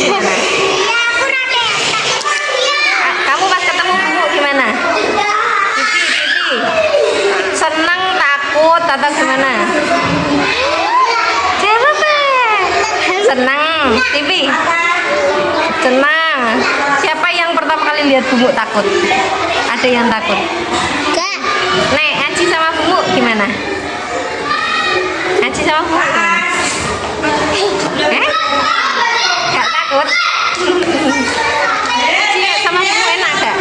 gimana? Kamu pas ketemu bumu gimana? Seneng, takut, atau gimana? Jawab. Seneng, TV. Senang. Siapa yang pertama kali lihat bumu takut? Ada yang takut? Nek, ngaji sama bumu gimana? Ngaji sama bumu gimana? Gak takut? Ngaji sama bumu enak gak?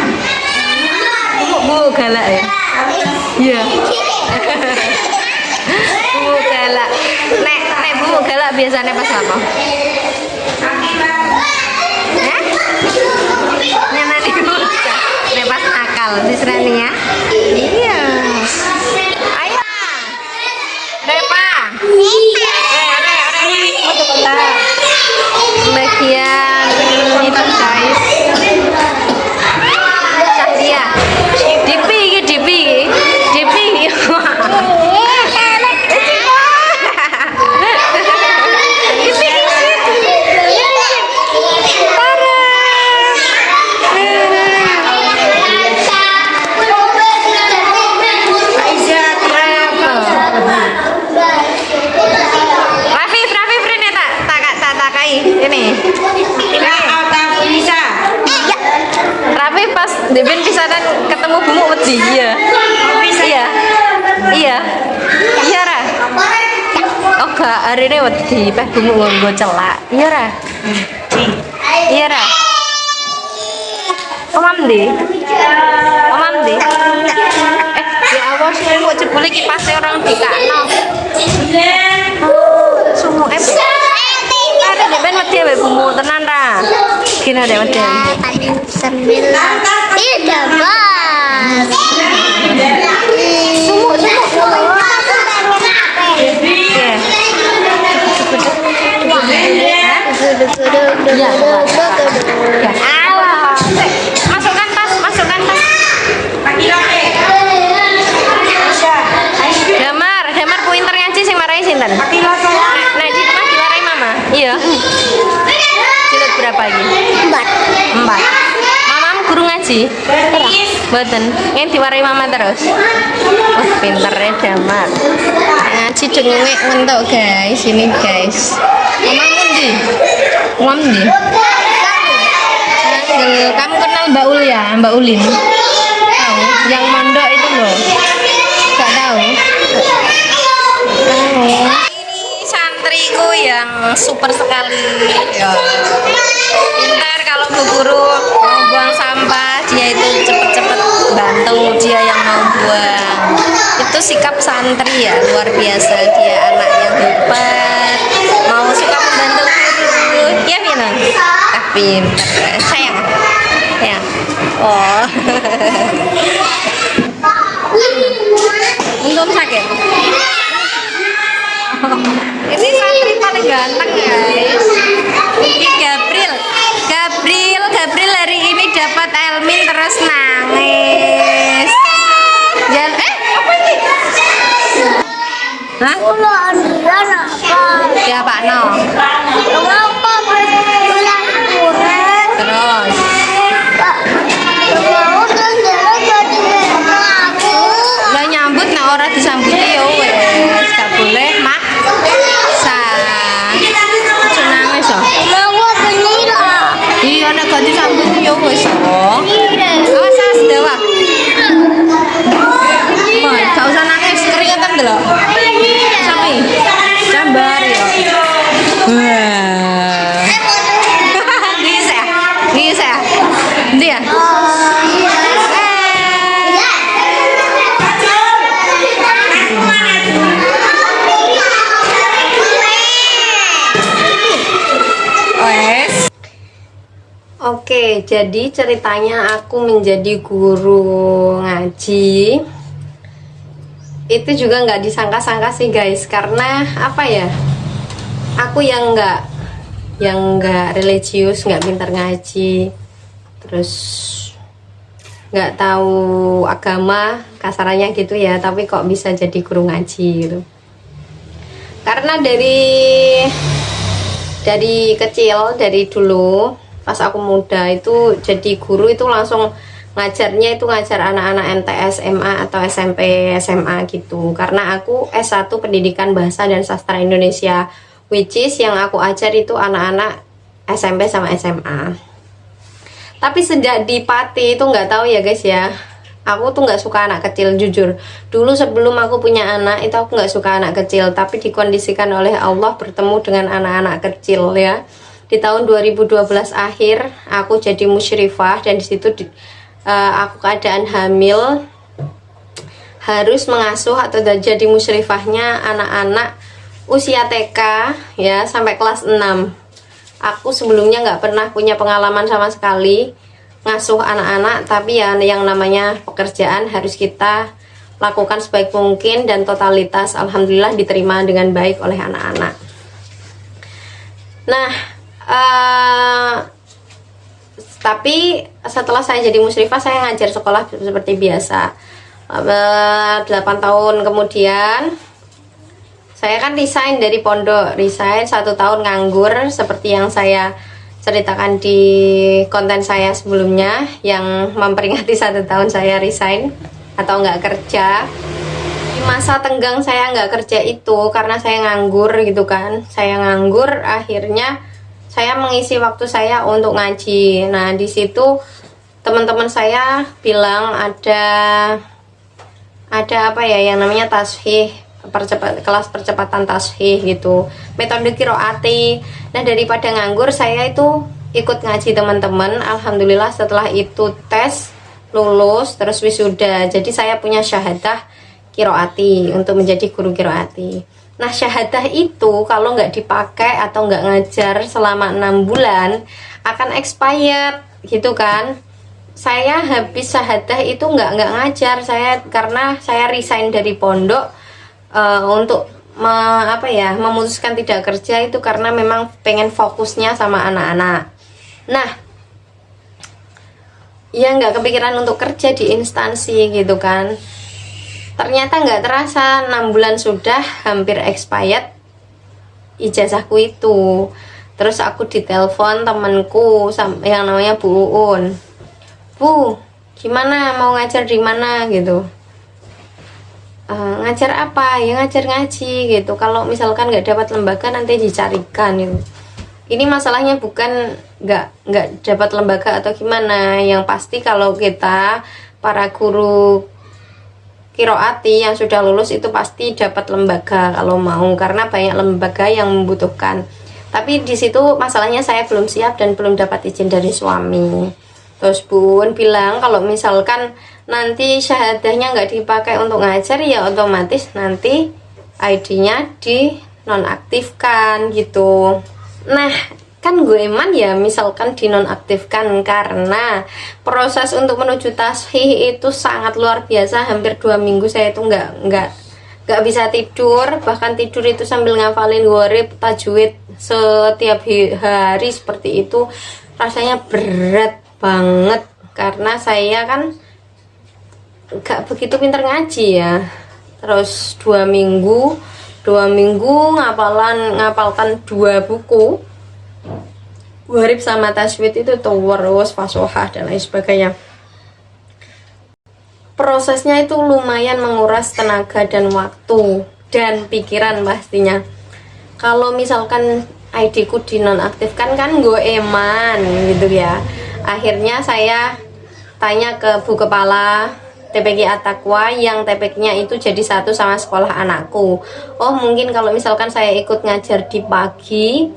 Bumu galak ya? Iya. Bumu galak. Nek bumu galak biasanya pas apa? Nyanani bocah. Nek pas nakal diserani ya. Iya. Ayo. Repa. Bagian itu guys. Cahdia. Dipi. Deben bisa dan ketemu bumu wedi iya. Iya Ra. Oh gak hari ini wedi peh bumu nggo celak. Iya Ra. Iya Ra. Omam di. Ya awas mau jebule kipasnya orang dikakno. Sumu ada deben wedi wae bumu tenan Ra. Gini ada wedi. Iya dapat. Sumuk. Masukkan tas. Damar pinter ngaji sing marahi sinten? Nah, di rumah diwarai mama. Iya. Jilid berapa lagi? 4. Mamamu guru ngaji? Mboten. Yang diwarai mama terus. Oh, pinternya Damar. Ngaji dengenge ngentok guys, ini guys. Mamamu ndi? Kamu kenal Mbak Ul ya? Mbak Ulin? Tahu? Yang mondok itu loh. Gak tahu? Ini santriku yang super sekali. Ya. Pintar kalau bu guru mau buang sampah, dia itu cepet-cepet bantu dia yang mau buang. Itu sikap santri ya, luar biasa. Dia anak yang hebat, mau suka membantu guru. Ya Vina? Pintar, sayang. Ya. Oh. Untung sakit. Ini santri paling ganteng guys. Ini Gabriel hari ini dapat Elmin terus nangis. Jangan apa ini? Hah? Ya Pak No. Terus. Lah nyambut nah ora disambuti yo wes, gak boleh maksa. Aja nangis yo. Iya nek gak disambuti yo wes kok. Awas sedawak. Gak usah nangis, keringetan delok. Sapi. Sambar yo. Wah. Bisa. Dia. Oke, jadi ceritanya aku menjadi guru ngaji itu juga nggak disangka-sangka sih guys, karena apa ya, aku yang nggak religius, nggak pintar ngaji, terus nggak tahu agama kasarannya gitu ya, tapi kok bisa jadi guru ngaji gitu. Karena dari dari kecil, dari dulu pas aku muda itu jadi guru itu langsung ngajarnya itu ngajar anak-anak MTS, SMA atau SMP, SMA gitu. Karena aku S1 Pendidikan Bahasa dan Sastra Indonesia, which is yang aku ajar itu anak-anak SMP sama SMA. Tapi sejak di Pati itu nggak tahu ya guys ya, aku tuh nggak suka anak kecil jujur. Dulu sebelum aku punya anak itu aku nggak suka anak kecil, tapi dikondisikan oleh Allah bertemu dengan anak-anak kecil ya. Di tahun 2012 akhir aku jadi musyrifah, dan disitu aku keadaan hamil, harus mengasuh atau jadi musyrifahnya anak-anak usia TK ya sampai kelas 6. Aku sebelumnya nggak pernah punya pengalaman sama sekali ngasuh anak-anak, tapi ya yang namanya pekerjaan harus kita lakukan sebaik mungkin, dan totalitas alhamdulillah diterima dengan baik oleh anak-anak. Nah, tapi setelah saya jadi musyrifah saya ngajar sekolah seperti biasa. 8 tahun kemudian saya kan resign dari pondok, resign 1 tahun nganggur seperti yang saya ceritakan di konten saya sebelumnya yang memperingati 1 tahun saya resign atau nggak kerja. Di masa tenggang saya nggak kerja itu karena saya nganggur gitu kan, saya nganggur, akhirnya saya mengisi waktu saya untuk ngaji. Nah di situ teman-teman saya bilang ada apa ya yang namanya tashih, kelas percepatan tashih gitu, metode kiroati. Nah daripada nganggur saya itu ikut ngaji teman-teman. Alhamdulillah setelah itu tes lulus terus wisuda, jadi saya punya syahadah kiroati untuk menjadi guru kiroati. Nah syahadah itu kalau nggak dipakai atau nggak ngajar selama 6 bulan akan expired gitu kan. Saya habis syahadah itu nggak ngajar saya karena saya resign dari pondok untuk memutuskan tidak kerja itu karena memang pengen fokusnya sama anak-anak. Nah ya nggak kepikiran untuk kerja di instansi gitu kan. Ternyata nggak terasa 6 bulan sudah hampir expired ijazahku itu. Terus aku ditelepon temanku yang namanya Bu Uun. Bu, gimana mau ngajar di mana gitu? Ngajar apa? Ya ngajar ngaji gitu. Kalau misalkan nggak dapat lembaga nanti dicarikan gitu. Ini masalahnya bukan nggak dapat lembaga atau gimana. Yang pasti kalau kita para guru kiroati yang sudah lulus itu pasti dapat lembaga kalau mau, karena banyak lembaga yang membutuhkan. Tapi di situ masalahnya saya belum siap dan belum dapat izin dari suami. Terus Bun bilang kalau misalkan nanti syahadahnya nggak dipakai untuk ngajar ya otomatis nanti ID-nya dinonaktifkan gitu. Nah kan gue eman ya misalkan dinonaktifkan karena proses untuk menuju tashih itu sangat luar biasa. Hampir 2 minggu saya itu nggak bisa tidur, bahkan tidur itu sambil ngafalin gharib tajwid setiap hari seperti itu. Rasanya berat banget karena saya kan nggak begitu pintar ngaji ya. Terus 2 minggu ngapalkan 2 buku gharib sama tajwid itu terus fasohah dan lain sebagainya. Prosesnya itu lumayan menguras tenaga dan waktu dan pikiran pastinya. Kalau misalkan ID ku dinonaktifkan kan gue eman gitu ya. Akhirnya saya tanya ke Bu Kepala TPQ At-Taqwa yang TPQ-nya itu jadi satu sama sekolah anakku. Oh mungkin kalau misalkan saya ikut ngajar di pagi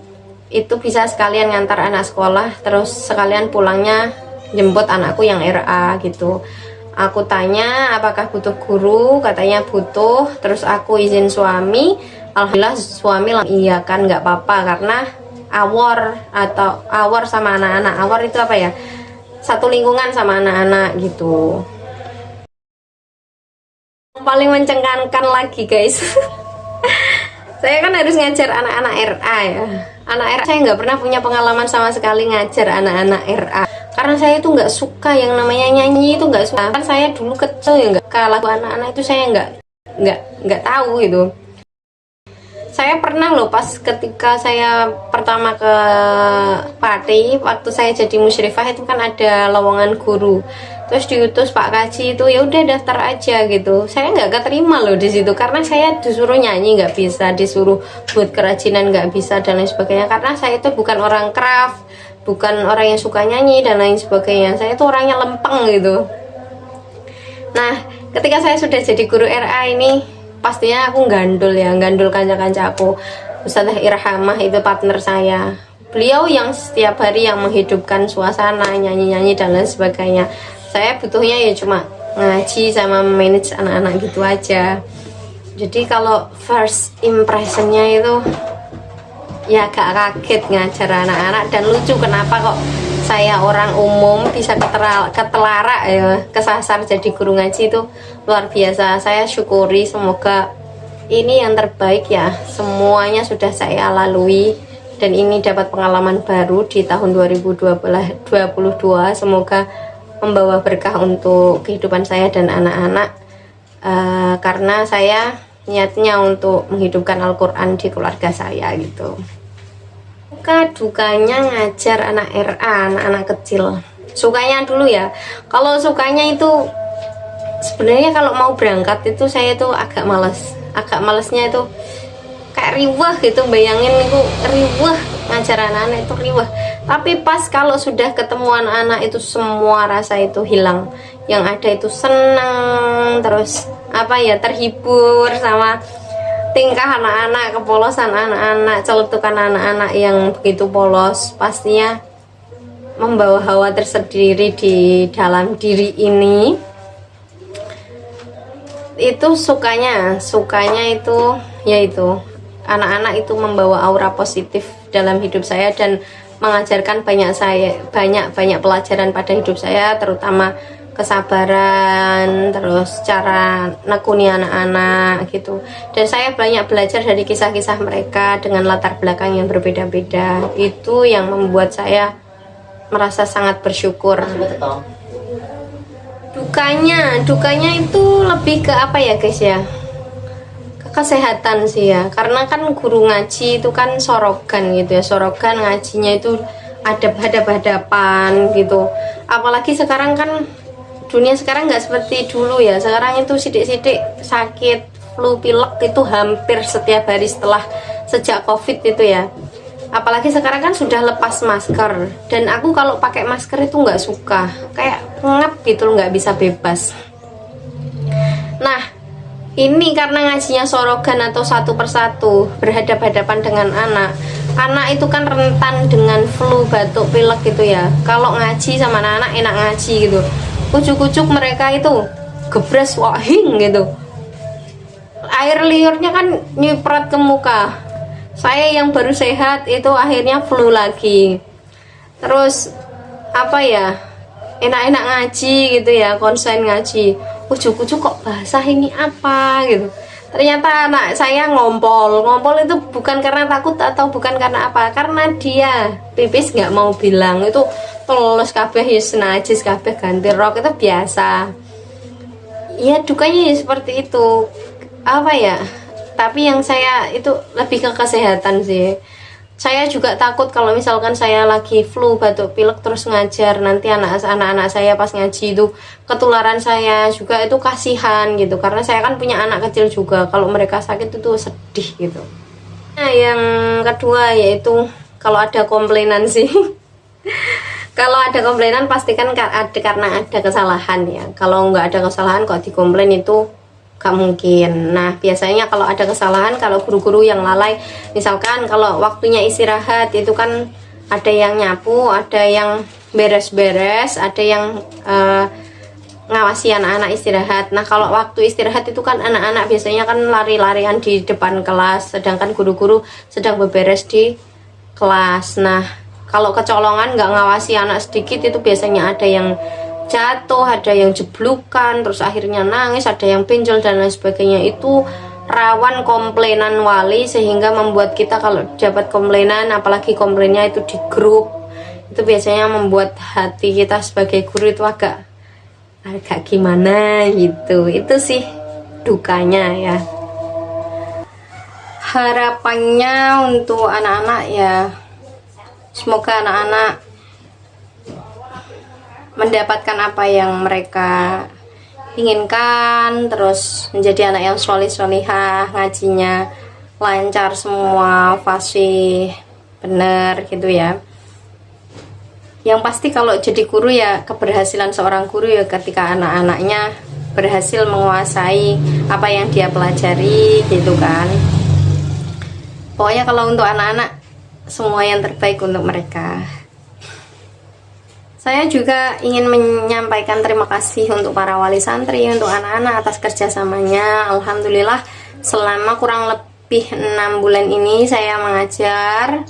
itu bisa sekalian ngantar anak sekolah terus sekalian pulangnya jemput anakku yang RA gitu. Aku tanya apakah butuh guru, katanya butuh. Terus aku izin suami, alhamdulillah suami iya kan nggak apa-apa karena awor sama anak-anak. Awor itu apa ya, satu lingkungan sama anak-anak gitu. Yang paling mencengangkan lagi guys saya kan harus ngajar anak-anak RA ya. Anak RA saya nggak pernah punya pengalaman sama sekali ngajar anak-anak RA karena saya itu nggak suka yang namanya nyanyi, itu nggak suka. Kan saya dulu kecil ya nggak kalah anak-anak itu, saya nggak tahu gitu. Saya pernah loh pas ketika saya pertama ke Pati, waktu saya jadi musyrifah itu kan ada lowongan guru. Terus diutus Pak Kaji itu, ya udah daftar aja gitu. Saya nggak keterima loh di situ karena saya disuruh nyanyi nggak bisa, disuruh buat kerajinan nggak bisa dan lain sebagainya. Karena saya itu bukan orang craft, bukan orang yang suka nyanyi dan lain sebagainya. Saya itu orangnya lempeng gitu. Nah, ketika saya sudah jadi guru RA ini, pastinya aku gandul ya, gandul kanca-kanca aku. Ustazah Irhamah itu partner saya. Beliau yang setiap hari yang menghidupkan suasana, nyanyi-nyanyi dan lain sebagainya. Saya butuhnya ya cuma ngaji sama manage anak-anak gitu aja. Jadi kalau first impressionnya itu ya agak kaget ngajar anak-anak, dan lucu kenapa kok saya orang umum bisa ketelarak ya, kesasar jadi guru ngaji itu luar biasa. Saya syukuri, semoga ini yang terbaik ya, semuanya sudah saya lalui dan ini dapat pengalaman baru di tahun 2022. Semoga membawa berkah untuk kehidupan saya dan anak-anak, karena saya niatnya untuk menghidupkan Al-Quran di keluarga saya gitu. Dukanya ngajar anak RA, anak-anak kecil. Sukanya dulu ya, kalau sukanya itu sebenarnya kalau mau berangkat itu saya tuh agak malesnya itu kayak riwah gitu, bayangin itu riwah, ngajar anak-anak itu riwah. Tapi pas kalau sudah ketemu anak-anak itu semua rasa itu hilang, yang ada itu senang, terus terhibur sama tingkah anak-anak, kepolosan anak-anak, celetukan anak-anak yang begitu polos, pastinya membawa hawa tersendiri di dalam diri ini. Itu sukanya itu yaitu anak-anak itu membawa aura positif dalam hidup saya dan mengajarkan banyak pelajaran pada hidup saya, terutama kesabaran, terus cara nekuni anak-anak gitu. Dan saya banyak belajar dari kisah-kisah mereka dengan latar belakang yang berbeda-beda. Itu yang membuat saya merasa sangat bersyukur. Dukanya itu lebih ke apa ya guys ya, ke kesehatan sih ya, karena kan guru ngaji itu kan sorogan gitu ya, sorogan ngajinya itu hadap-hadapan gitu. Apalagi sekarang kan dunia sekarang nggak seperti dulu ya, sekarang itu sidik-sidik sakit flu pilek itu hampir setiap hari sejak COVID itu ya. Apalagi sekarang kan sudah lepas masker, dan aku kalau pakai masker itu nggak suka, kayak ngap gitu, nggak bisa bebas. Nah, ini karena ngajinya sorogan atau satu persatu berhadapan-hadapan dengan anak itu kan rentan dengan flu, batuk, pilek gitu ya. Kalau ngaji sama anak-anak enak ngaji gitu, kucuk-kucuk mereka itu gebres wahing gitu, air liurnya kan nyiprat ke muka. Saya yang baru sehat itu akhirnya flu lagi. Terus enak-enak ngaji gitu ya, konsen ngaji, kucuk-kucuk kok basah, ini apa gitu. Ternyata anak saya ngompol itu bukan karena takut atau bukan karena apa, karena dia pipis nggak mau bilang, itu terus kabeh najis, kabeh ganti rok, itu biasa ya. Dukanya ya seperti itu tapi yang saya itu lebih ke kesehatan sih. Saya juga takut kalau misalkan saya lagi flu, batuk, pilek terus ngajar, nanti anak-anak saya pas ngaji itu ketularan saya juga, itu kasihan gitu, karena saya kan punya anak kecil juga, kalau mereka sakit itu sedih gitu. Nah, yang kedua yaitu kalau ada komplainan sih kalau ada komplainan pastikan karena ada kesalahan ya. Kalau nggak ada kesalahan kok dikomplain itu gak mungkin. Nah, biasanya kalau ada kesalahan, kalau guru-guru yang lalai, misalkan kalau waktunya istirahat itu kan ada yang nyapu, ada yang beres-beres, ada yang ngawasi anak-anak istirahat. Nah, kalau waktu istirahat itu kan anak-anak biasanya kan lari-larian di depan kelas, sedangkan guru-guru sedang beberes di kelas. Nah, kalau kecolongan nggak ngawasi anak sedikit itu biasanya ada yang jatuh, ada yang jeblukan, terus akhirnya nangis, ada yang benjol dan lain sebagainya. Itu rawan komplainan wali, sehingga membuat kita kalau dapat komplainan, apalagi komplainnya itu di grup, itu biasanya membuat hati kita sebagai guru itu agak gimana gitu. Itu sih dukanya ya. harapannya untuk anak-anak ya, semoga anak-anak mendapatkan apa yang mereka inginkan, terus menjadi anak yang solih-solihah, ngajinya lancar semua, fasih, bener gitu ya. Yang pasti kalau jadi guru ya, keberhasilan seorang guru ya ketika anak-anaknya berhasil menguasai apa yang dia pelajari gitu kan. Pokoknya kalau untuk anak-anak semua yang terbaik untuk mereka. Saya juga ingin menyampaikan terima kasih untuk para wali santri, untuk anak-anak atas kerjasamanya. Alhamdulillah selama kurang lebih 6 bulan ini saya mengajar.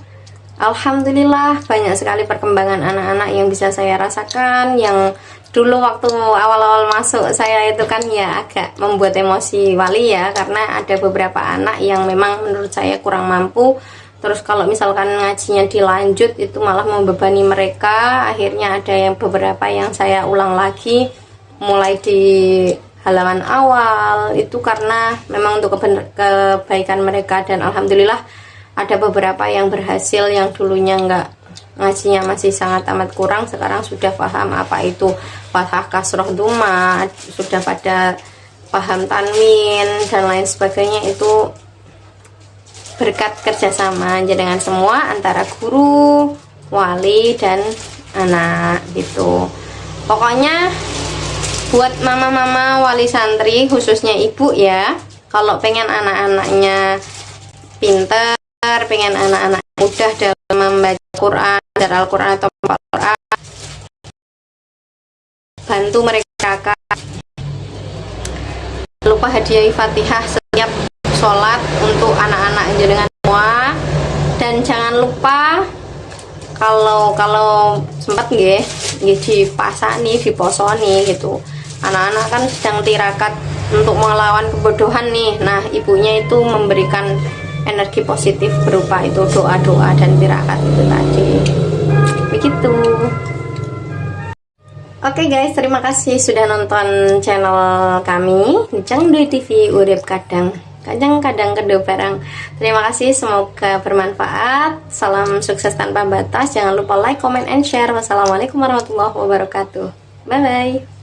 Alhamdulillah banyak sekali perkembangan anak-anak yang bisa saya rasakan. Yang dulu waktu awal-awal masuk saya itu kan ya agak membuat emosi wali ya, karena ada beberapa anak yang memang menurut saya kurang mampu. Terus kalau misalkan ngajinya dilanjut itu malah membebani mereka. Akhirnya ada yang beberapa yang saya ulang lagi mulai di halaman awal, itu karena memang untuk kebaikan mereka. Dan alhamdulillah ada beberapa yang berhasil, yang dulunya ngajinya masih sangat amat kurang, sekarang sudah paham apa itu fathah kasroh duma, sudah pada paham tanwin dan lain sebagainya. Itu berkat kerjasama dengan semua antara guru, wali, dan anak gitu. Pokoknya buat mama-mama wali santri, khususnya ibu ya, kalau pengen anak-anaknya pinter, pengen anak-anak mudah dalam membaca Quran, belajar Al-Quran atau Al-Quran, bantu mereka lupa hadiah Fatihah setiap sholat untuk anak-anak jenengan semua. Dan jangan lupa kalau sempat nggih dipasani, diposoni gitu. Anak-anak kan sedang tirakat untuk melawan kebodohan nih. Nah, ibunya itu memberikan energi positif berupa itu doa-doa dan tirakat itu tadi. Begitu. Oke guys, terima kasih sudah nonton channel kami Jang Dwi TV Urip kadang kedua barang. Terima kasih, semoga bermanfaat. Salam sukses tanpa batas. Jangan lupa like, comment, and share. Wassalamualaikum warahmatullahi wabarakatuh. Bye bye.